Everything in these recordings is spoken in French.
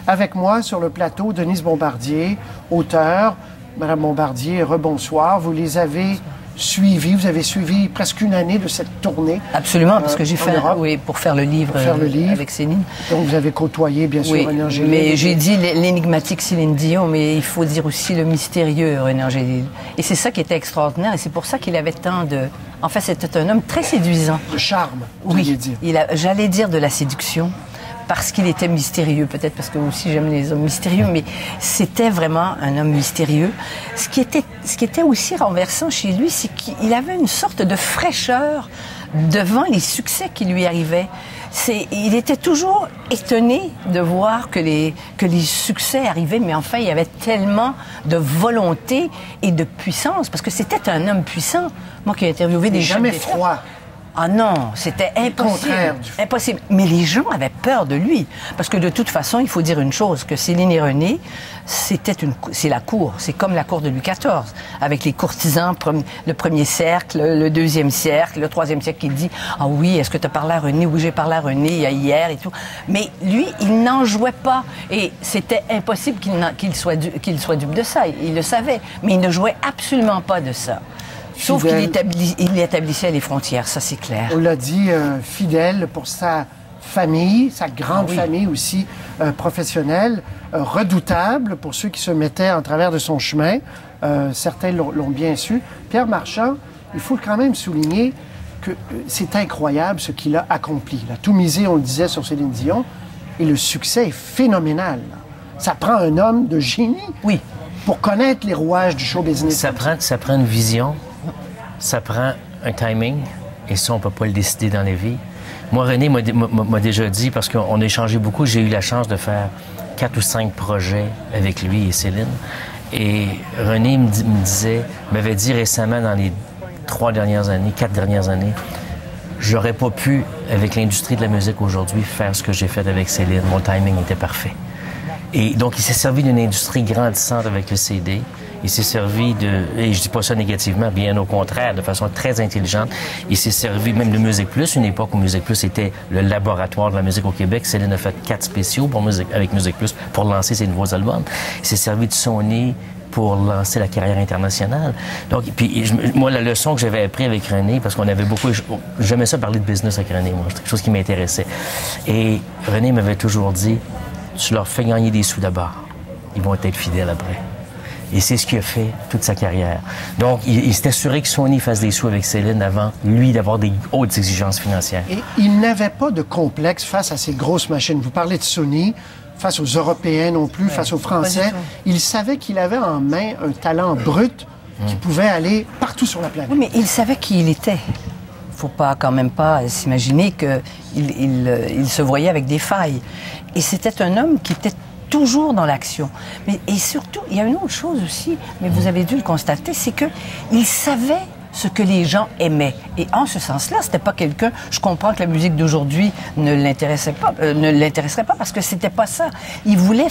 Avec moi sur le plateau, Denise Bombardier, auteure. Madame Bombardier, rebonsoir. Vous les avez suivis, vous avez suivi presque une année de cette tournée. Absolument, parce que j'ai fait, oui, pour faire le livre, avec Céline. Donc vous avez côtoyé, bien sûr, René Angélil. Mais j'ai dit l'énigmatique Céline Dion, mais il faut dire aussi le mystérieux René Angélil. Et c'est ça qui était extraordinaire, et c'est pour ça qu'il avait tant de... En fait, c'était un homme très séduisant. De charme, oui, j'allais dire de la séduction. Parce qu'il était mystérieux, peut-être parce que aussi j'aime les hommes mystérieux, mais c'était vraiment un homme mystérieux. Ce qui était aussi renversant chez lui, c'est qu'il avait une sorte de fraîcheur devant les succès qui lui arrivaient. Il était toujours étonné de voir que les succès arrivaient, mais enfin, il y avait tellement de volonté et de puissance, parce que c'était un homme puissant. Moi qui ai interviewé des gens... Jamais froid. Ah non, c'était impossible. Impossible. Mais les gens avaient peur de lui. Parce que de toute façon, il faut dire une chose, que Céline et René, c'est la cour. C'est comme la cour de Louis XIV. Avec les courtisans, le premier cercle, le deuxième cercle, le troisième cercle qui dit « Ah oui, est-ce que tu as parlé à René? Oui, j'ai parlé à René hier et tout. » Mais lui, il n'en jouait pas. Et c'était impossible qu'il soit dupe de ça. Il le savait. Mais il ne jouait absolument pas de ça. Sauf qu'il établissait les frontières, ça c'est clair. On l'a dit, fidèle pour sa famille, sa grande famille aussi professionnelle, redoutable pour ceux qui se mettaient en travers de son chemin. Certains l'ont bien su. Pierre Marchand, il faut quand même souligner que c'est incroyable ce qu'il a accompli. Il a tout misé, on le disait, sur Céline Dion, et le succès est phénoménal. Ça prend un homme de génie pour connaître les rouages du show business. Ça prend une vision. Ça prend un timing, et ça, on ne peut pas le décider dans la vie. Moi, René m'a déjà dit, parce qu'on a échangé beaucoup, j'ai eu la chance de faire 4 ou 5 projets avec lui et Céline. Et René m'avait dit récemment, dans les 4 dernières années, j'aurais pas pu, avec l'industrie de la musique aujourd'hui, faire ce que j'ai fait avec Céline. Mon timing était parfait. Et donc, il s'est servi d'une industrie grandissante avec le CD. Il s'est servi et je dis pas ça négativement, bien au contraire, de façon très intelligente. Il s'est servi même de Musique Plus, une époque où Musique Plus était le laboratoire de la musique au Québec. Céline a fait 4 spéciaux avec Musique Plus pour lancer ses nouveaux albums. Il s'est servi de Sony pour lancer la carrière internationale. Donc, puis moi, la leçon que j'avais appris avec René, parce qu'on avait beaucoup... J'aimais ça parler de business avec René, moi. C'était quelque chose qui m'intéressait. Et René m'avait toujours dit, tu leur fais gagner des sous d'abord. Ils vont être fidèles après. Et c'est ce qu'il a fait toute sa carrière. Donc, il s'est assuré que Sony fasse des sous avec Céline avant, lui, d'avoir des hautes exigences financières. Et il n'avait pas de complexe face à ces grosses machines. Vous parlez de Sony, face aux Européens non plus, face aux Français. Il savait qu'il avait en main un talent brut qui pouvait aller partout sur la planète. Oui, mais il savait qui il était. Il ne faut quand même pas s'imaginer qu'il se voyait avec des failles. Et c'était un homme qui était toujours dans l'action. Et surtout, il y a une autre chose aussi, mais vous avez dû le constater, c'est qu'il savait ce que les gens aimaient. Et en ce sens-là, c'était pas quelqu'un... Je comprends que la musique d'aujourd'hui ne l'intéresserait pas parce que c'était pas ça. Il voulait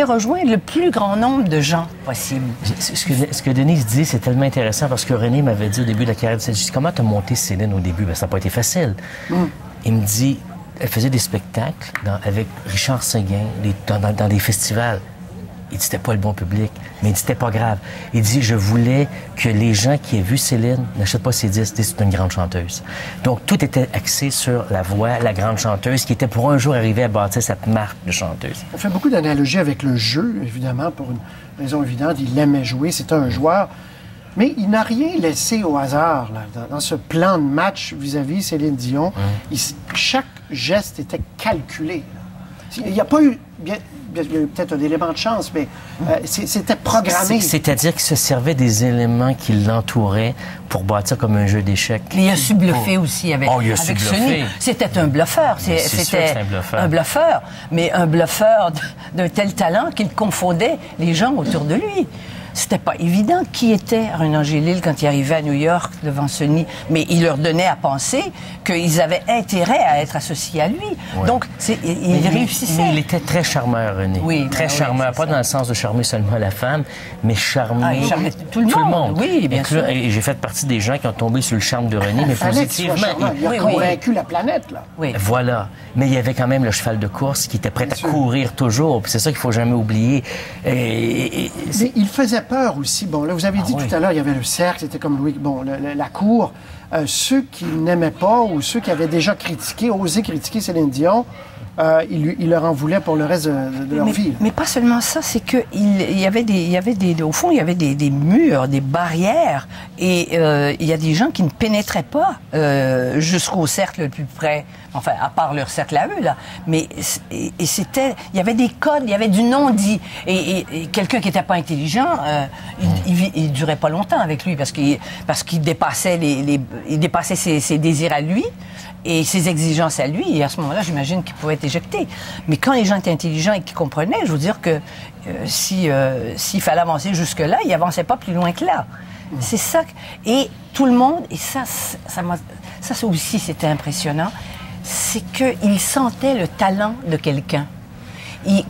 rejoindre le plus grand nombre de gens possible. Ce que Denise dit, c'est tellement intéressant parce que René m'avait dit au début de la carrière de Céline, comment t'as monté Céline au début? Ben, ça n'a pas été facile. Il me dit... Elle faisait des spectacles avec Richard Seguin dans des festivals. Il dit c'était pas le bon public, mais il dit c'était pas grave. Il dit je voulais que les gens qui aient vu Céline n'achètent pas ses disques, c'est une grande chanteuse. Donc tout était axé sur la voix, la grande chanteuse, qui était pour un jour arriver à bâtir cette marque de chanteuse. On fait beaucoup d'analogies avec le jeu, évidemment, pour une raison évidente. Il aimait jouer, c'était un joueur. Mais il n'a rien laissé au hasard là, dans ce plan de match vis-à-vis Céline Dion. Chaque geste était calculé. Il n'y a pas eu... il y a eu peut-être un élément de chance, mais c'était programmé. C'est-à-dire qu'il se servait des éléments qui l'entouraient pour bâtir comme un jeu d'échecs. Mais il a su bluffer aussi avec Sony. C'était un bluffeur. C'était un bluffeur. Mais un bluffeur d'un tel talent qu'il confondait les gens autour de lui. c'était pas évident qui était René Angélil quand il arrivait à New York devant Sony, mais il leur donnait à penser qu'ils avaient intérêt à être associés à lui. Ouais. Donc, il réussissait. Mais il était très charmeur, René. Oui, très charmeur, pas dans le sens de charmer seulement la femme, mais charmer, il charmait tout le monde. Oui, bien sûr. Et j'ai fait partie des gens qui ont tombé sur le charme de René, mais positivement. Il a convaincu la planète, là. Oui. Voilà. Mais il y avait quand même le cheval de course qui était prêt à courir toujours. C'est ça qu'il faut jamais oublier. Mais il faisait peur aussi. Bon, là, vous avez dit tout à l'heure, il y avait le cercle, c'était comme Louis, bon, la cour. Ceux qui n'aimaient pas ou ceux qui avaient déjà osé critiquer Céline Dion, il leur en voulait pour le reste de leur vie. Mais pas seulement ça, c'est que au fond, il y avait des murs, des barrières, et il y a des gens qui ne pénétraient pas jusqu'au cercle le plus près, enfin, à part leur cercle à eux, là. Mais il y avait des codes, il y avait du non-dit. Et quelqu'un qui n'était pas intelligent, il durait pas longtemps avec lui, parce qu'il dépassait il dépassait ses désirs à lui et ses exigences à lui, et à ce moment-là, j'imagine qu'il pouvait être éjecté. Mais quand les gens étaient intelligents et qui comprenaient, je veux dire que s'il fallait avancer jusque-là, il n'avançait pas plus loin que là. C'est ça. Et tout le monde, et ça aussi, c'était impressionnant, c'est qu'il sentait le talent de quelqu'un.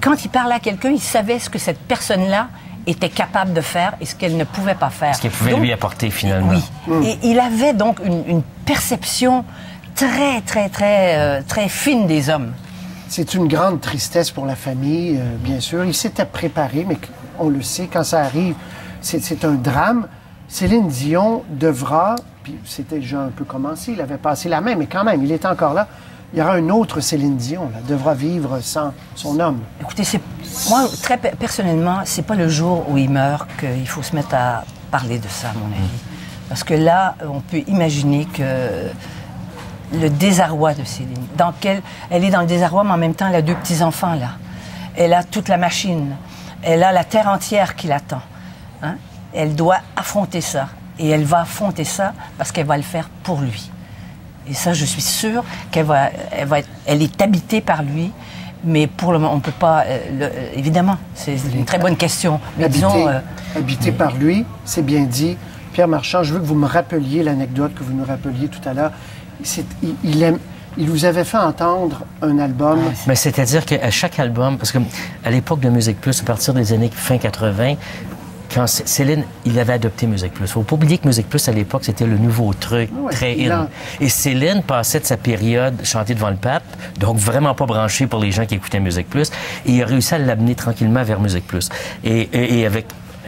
Quand il parlait à quelqu'un, il savait ce que cette personne-là était capable de faire et ce qu'elle ne pouvait pas faire. Ce qu'elle pouvait lui apporter, finalement. Oui. Et il avait donc une perception très, très, très, très fine des hommes. C'est une grande tristesse pour la famille, bien sûr. Il s'était préparé, mais on le sait, quand ça arrive, c'est un drame. Céline Dion devra, puis c'était déjà un peu commencé, il avait passé la main, mais quand même, il est encore là. Il y aura une autre Céline Dion, là, devra vivre sans son homme. Écoutez, moi, très personnellement, c'est pas le jour où il meurt qu'il faut se mettre à parler de ça, à mon avis. Parce que là, on peut imaginer que le désarroi de Céline, elle est dans le désarroi, mais en même temps, elle a 2 petits-enfants, là. Elle a toute la machine. Elle a la terre entière qui l'attend. Hein? Elle doit affronter ça. Et elle va affronter ça parce qu'elle va le faire pour lui. Et ça, je suis sûre elle est habitée par lui, mais pour le moment, on ne peut pas... évidemment, c'est une très bonne question. Mais habité par lui, c'est bien dit. Pierre Marchand, je veux que vous me rappeliez l'anecdote que vous nous rappeliez tout à l'heure. Il vous avait fait entendre un album. Mais c'est-à-dire qu'à chaque album, parce qu'à l'époque de Musique Plus, à partir des années fin 80, quand Céline, il avait adopté Musique Plus. Il ne faut pas oublier que Musique Plus, à l'époque, c'était le nouveau truc, très in. Et Céline passait de sa période chantée devant le pape, donc vraiment pas branché pour les gens qui écoutaient Musique Plus, et il a réussi à l'amener tranquillement vers Musique Plus.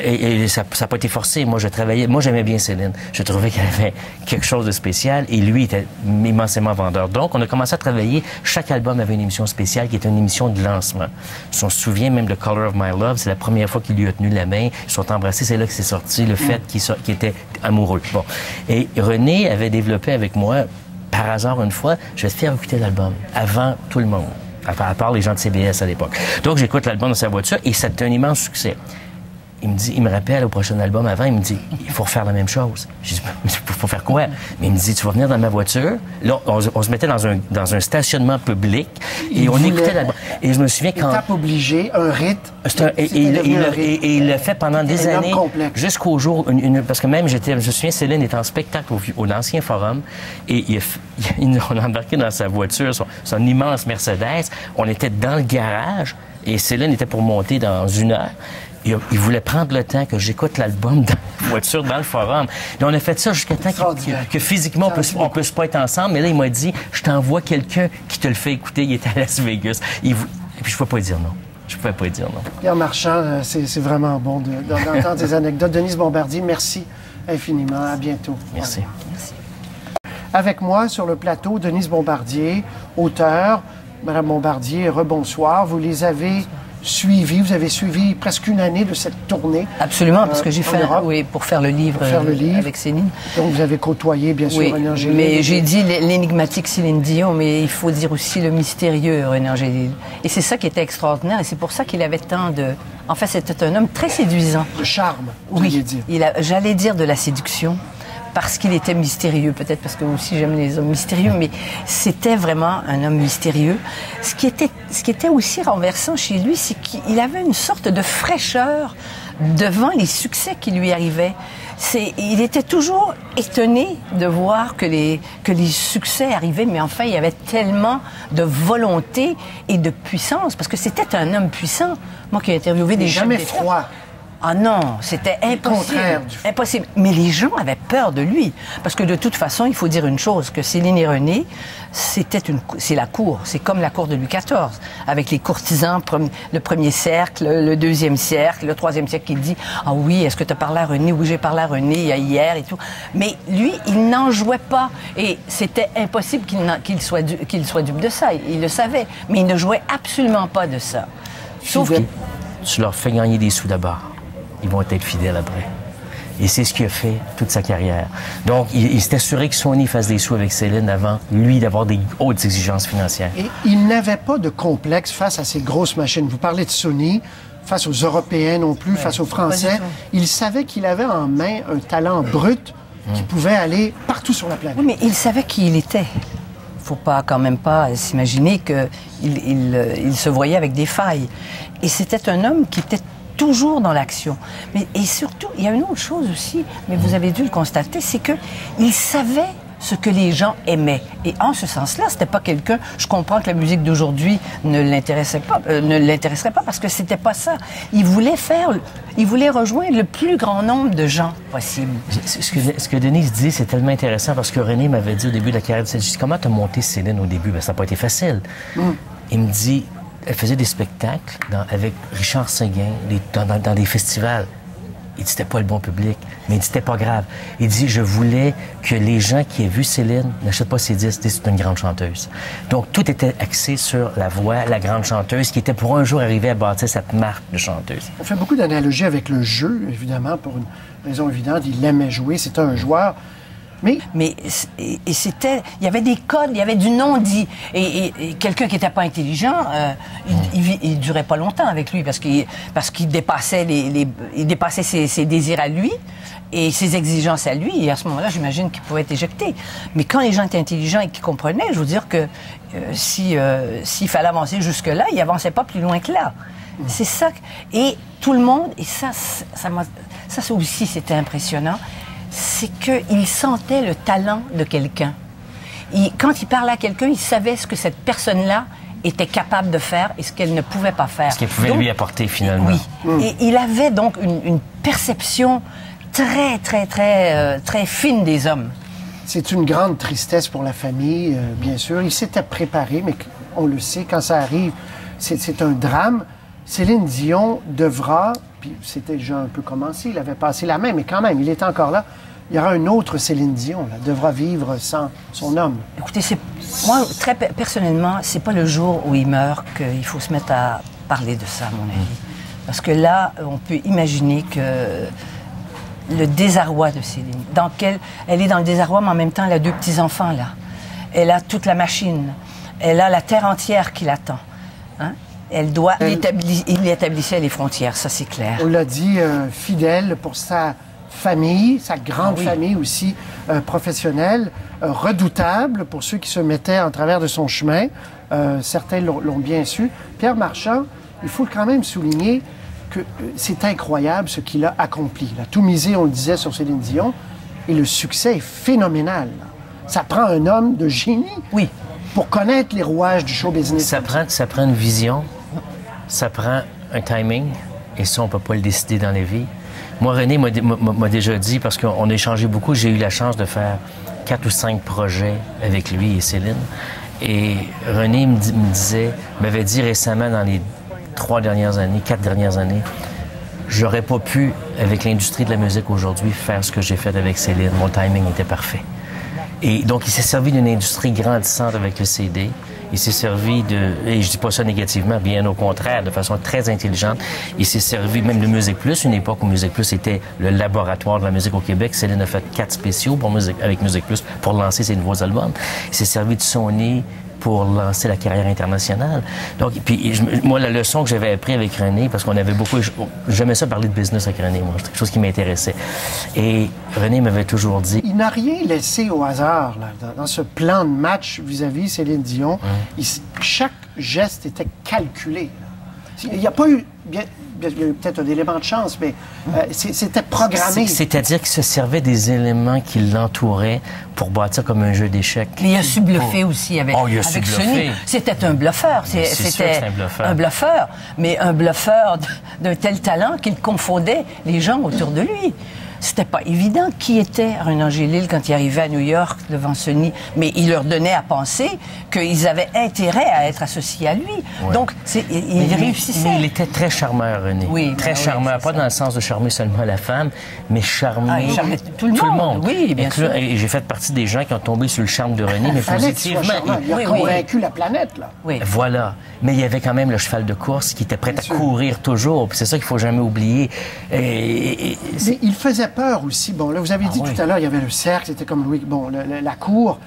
Et ça n'a pas été forcé. Moi, j'aimais bien Céline. Je trouvais qu'elle avait quelque chose de spécial et lui était immensément vendeur. Donc, on a commencé à travailler. Chaque album avait une émission spéciale qui était une émission de lancement. Si on se souvient même de Color of My Love, c'est la première fois qu'il lui a tenu la main. Ils sont embrassés. C'est là que c'est sorti le fait qu'il était amoureux. Bon. Et René avait développé avec moi, par hasard une fois, je vais te faire écouter l'album avant tout le monde, à part les gens de CBS à l'époque. Donc, j'écoute l'album dans sa voiture et c'est un immense succès. Il me rappelle au prochain album avant, il me dit, il faut refaire la même chose. Je dis, il faut faire quoi? Mais il me dit, tu vas venir dans ma voiture. Là, on se mettait dans un stationnement public et on écoutait l'album. Et je me souviens quand... Étape obligée, un rite. Et il l'a fait pendant des années, jusqu'au jour... parce que même, je me souviens, Céline était en spectacle au Ancien Forum et on a embarqué dans sa voiture, son immense Mercedes. On était dans le garage et Céline était pour monter dans 1 heure. Il voulait prendre le temps que j'écoute l'album dans la voiture, dans le forum. Et on a fait ça jusqu'à temps que physiquement, on peut pas être ensemble. Mais là, il m'a dit, je t'envoie quelqu'un qui te le fait écouter. Il est à Las Vegas. Et puis, je ne pouvais pas dire non. Je ne pouvais pas dire non. Pierre Marchand, c'est vraiment bon d'entendre des anecdotes. Denise Bombardier, merci infiniment. À bientôt. Merci. Merci. Avec moi sur le plateau, Denise Bombardier, auteure. Madame Bombardier, rebonsoir. Vous les avez... Vous avez suivi presque 1 année de cette tournée. Absolument, parce que j'ai fait, pour faire le livre avec Céline. Donc vous avez côtoyé, bien sûr, René Angélil. Mais j'ai dit l'énigmatique Céline Dion, mais il faut dire aussi le mystérieux René Angélil. Et c'est ça qui était extraordinaire, et c'est pour ça qu'il avait tant de... En fait, c'était un homme très séduisant. De charme, oui, j'allais dire de la séduction, parce qu'il était mystérieux, peut-être parce que aussi j'aime les hommes mystérieux, mais c'était vraiment un homme mystérieux. Ce qui était aussi renversant chez lui, c'est qu'il avait une sorte de fraîcheur devant les succès qui lui arrivaient. Il était toujours étonné de voir que les succès arrivaient, mais enfin, il y avait tellement de volonté et de puissance, parce que c'était un homme puissant. Moi qui ai interviewé des gens... Jamais froid. Ah non, c'était impossible. Impossible. Mais les gens avaient peur de lui. Parce que de toute façon, il faut dire une chose, que Céline et René, c'est la cour. C'est comme la cour de Louis XIV. Avec les courtisans, le premier cercle, le deuxième cercle, le troisième cercle qui dit « Ah oui, est-ce que tu as parlé à René? Oui, j'ai parlé à René hier et tout. » Mais lui, il n'en jouait pas. Et c'était impossible qu'il soit dupe de ça. Il le savait. Mais il ne jouait absolument pas de ça. Sauf que tu leur fais gagner des sous d'abord. Ils vont être fidèles après. Et c'est ce qu'il a fait toute sa carrière. Donc, il s'est assuré que Sony fasse des sous avec Céline avant, lui, d'avoir des hautes exigences financières. Et il n'avait pas de complexe face à ces grosses machines. Vous parlez de Sony, face aux Européens non plus, face aux Français. Il savait qu'il avait en main un talent brut qui pouvait aller partout sur la planète. Oui, mais il savait qui il était. Il ne faut quand même pas s'imaginer qu'il se voyait avec des failles. Et c'était un homme qui était toujours dans l'action. Et surtout, il y a une autre chose aussi, mais vous avez dû le constater, c'est qu'il savait ce que les gens aimaient. Et en ce sens-là, c'était pas quelqu'un... Je comprends que la musique d'aujourd'hui ne l'intéresserait pas parce que c'était pas ça. Il voulait rejoindre le plus grand nombre de gens possible. Ce que Denise dit, c'est tellement intéressant parce que René m'avait dit au début de la carrière de Céline, comment t'as monté Céline au début? Ben, ça n'a pas été facile. Il me dit... Elle faisait des spectacles avec Richard Seguin dans des festivals. Il dit c'était pas le bon public, mais il dit c'était pas grave. Il dit je voulais que les gens qui aient vu Céline n'achètent pas ses disques, c'est une grande chanteuse. Donc tout était axé sur la voix, la grande chanteuse, qui était pour un jour arriver à bâtir cette marque de chanteuse. On fait beaucoup d'analogies avec le jeu, évidemment, pour une raison évidente. Il aimait jouer, c'était un joueur. Mais c'était... Il y avait des codes, il y avait du non-dit. Et quelqu'un qui n'était pas intelligent, il durait pas longtemps avec lui parce qu'il dépassait il dépassait ses désirs à lui et ses exigences à lui. Et à ce moment-là, j'imagine qu'il pouvait être éjecté. Mais quand les gens étaient intelligents et qu'ils comprenaient, je veux dire que s'il fallait avancer jusque-là, il n'avançait pas plus loin que là. C'est ça. Et tout le monde, et ça aussi, c'était impressionnant, c'est qu'il sentait le talent de quelqu'un. Quand il parlait à quelqu'un, il savait ce que cette personne-là était capable de faire et ce qu'elle ne pouvait pas faire. Ce qu'elle pouvait lui apporter, finalement. Oui. Et il avait donc une perception très, très, très, très fine des hommes. C'est une grande tristesse pour la famille, bien sûr. Il s'était préparé, mais on le sait, quand ça arrive, c'est un drame. Céline Dion devra... Puis c'était déjà un peu commencé, il avait passé la main, mais quand même, il est encore là. Il y aura une autre Céline Dion, là, devra vivre sans son homme. Écoutez, moi, très personnellement, c'est pas le jour où il meurt qu'il faut se mettre à parler de ça, à mon avis. Parce que là, on peut imaginer que le désarroi de Céline, elle est dans le désarroi, mais en même temps, elle a 2 petits-enfants, là. Elle a toute la machine. Elle a la terre entière qui l'attend. Hein? Il établissait les frontières, ça c'est clair. On l'a dit, fidèle pour sa famille, sa grande famille aussi professionnelle, redoutable pour ceux qui se mettaient en travers de son chemin. Certains l'ont bien su. Pierre Marchand, il faut quand même souligner que c'est incroyable ce qu'il a accompli. Il a tout misé, on le disait, sur Céline Dion, et le succès est phénoménal. Ça prend un homme de génie pour connaître les rouages du show business. Ça prend une vision. Ça prend un timing, et ça, on ne peut pas le décider dans la vie. Moi, René m'a déjà dit, parce qu'on a échangé beaucoup, j'ai eu la chance de faire 4 ou 5 projets avec lui et Céline. Et René m'avait dit récemment, dans les 4 dernières années, j'aurais pas pu, avec l'industrie de la musique aujourd'hui, faire ce que j'ai fait avec Céline. Mon timing était parfait. Et donc, il s'est servi d'une industrie grandissante avec le CD. Il s'est servi et je dis pas ça négativement, bien au contraire, de façon très intelligente. Il s'est servi même de Musique Plus, une époque où Musique Plus était le laboratoire de la musique au Québec. Céline a fait 4 spéciaux avec Musique Plus pour lancer ses nouveaux albums. Il s'est servi de Sony pour lancer la carrière internationale. Donc, puis moi, la leçon que j'avais appris avec René, parce qu'on avait beaucoup... J'aimais ça parler de business avec René, moi. C'était quelque chose qui m'intéressait. Et René m'avait toujours dit... Il n'a rien laissé au hasard, là, dans ce plan de match vis-à-vis Céline Dion. Chaque geste était calculé. Il n'y a pas eu... Il y a eu peut-être un élément de chance, mais c'était programmé. C'est-à-dire qu'il se servait des éléments qui l'entouraient pour bâtir comme un jeu d'échecs. Mais il a su bluffer aussi avec Sonny. C'était un bluffeur. C'était un bluffeur. Mais un bluffeur d'un tel talent qu'il confondait les gens autour de lui. C'était pas évident qui était René Angélil quand il arrivait à New York devant Sonny, mais il leur donnait à penser qu'ils avaient intérêt à être associés à lui. Ouais. Donc, il réussissait. Mais il était très charmeur, René. Oui, très charmeur. Pas dans le sens de charmer seulement la femme, mais charmer il charmait tout le monde. Oui, bien sûr. Et j'ai fait partie des gens qui ont tombé sur le charme de René, mais positivement. Il a convaincu la planète, là. Oui. Voilà. Mais il y avait quand même le cheval de course qui était prêt à courir toujours. Puis c'est ça qu'il faut jamais oublier. Mais il faisait peur aussi. Bon, là, vous avez dit tout à l'heure, il y avait le cercle, c'était comme Louis, la cour.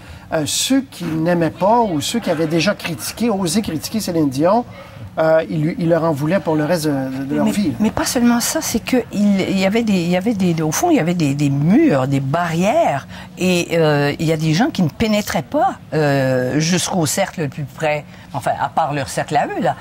Ceux qui n'aimaient pas ou ceux qui avaient déjà osé critiquer Céline Dion, il leur en voulait pour le reste de leur vie. Mais pas seulement ça, c'est que au fond, il y avait des murs, des barrières, et il y a des gens qui ne pénétraient pas jusqu'au cercle le plus près, enfin, à part leur cercle à eux, là.